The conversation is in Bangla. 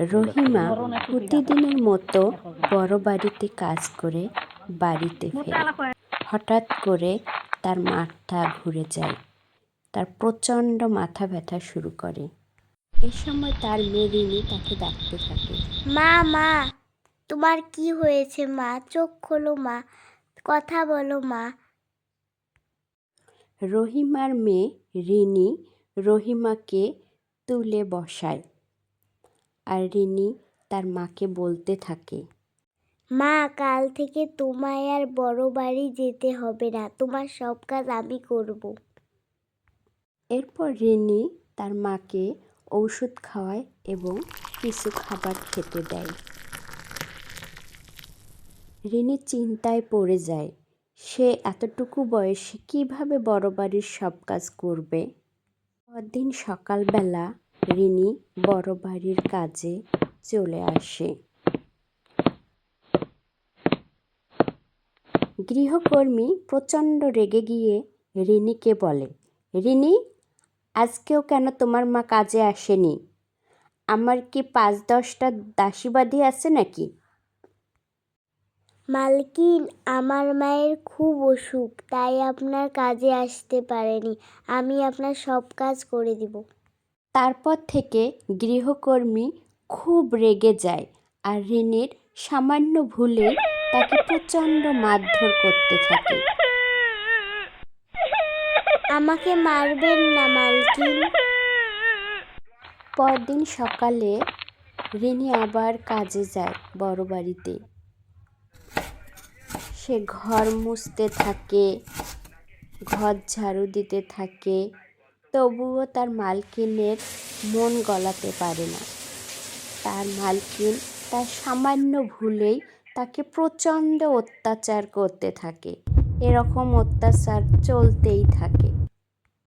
রহিমা প্রতিদিনের মতো বড় বাড়িতে কাজ করে বাড়িতে ফেরে। হঠাৎ করে তার মাথা ঘুরে যায়, তার প্রচণ্ড মাথা ব্যথা শুরু করে। এই সময় তার মেয়ে রিনি তাকে ডাকতে থাকে, মা মা তোমার কি হয়েছে মা? চোখ খোলো মা, কথা বলো মা। রহিমার মেয়ে রিনি রহিমাকে তুলে বসায়, আর রিনি তার মাকে বলতে থাকে, মা কাল থেকে তোমায় আর বড় বাড়ি যেতে হবে না, তোমার সব কাজ আমি করব। এরপর রিনি তার মাকে ঔষধ খাওয়ায় এবং কিছু খাবার খেতে দেয়। রিনি চিন্তায় পড়ে যায়, সে এতটুকু বয়সে কিভাবে বড় বাড়ির সব কাজ করবে। পরদিন সকালবেলা রিনি বড় বাড়ির কাজে চলে আসে। গৃহকর্মী প্রচণ্ড রেগে গিয়ে রিনিকে বলে, রিনি, আজকেও কেন তোমার মা কাজে আসেনি? আমার কি ৫-১০টা দাসীবাদী আছে নাকি? মালকিন, আমার মায়ের খুব অসুখ, তাই আপনার কাজে আসতে পারেনি। আমি আপনার সব কাজ করে দিব। তারপর থেকে গৃহকর্মী খুব রেগে যায়, আর রিনির সামান্য ভুলে তাকে প্রচণ্ড মারধর করতে থাকে। আমাকে মারবেন না মালকিন। পরদিন সকালে রিনি আবার কাজে যায় বড় বাড়িতে। সে ঘর মুছতে থাকে, ঘর ঝাড়ু দিতে থাকে, তবুও তার মালকিনের মন গলাতে পারে না। তার মালকিন তার সামান্য ভুলেই তাকে প্রচণ্ড অত্যাচার করতে থাকে। এরকম অত্যাচার চলতেই থাকে।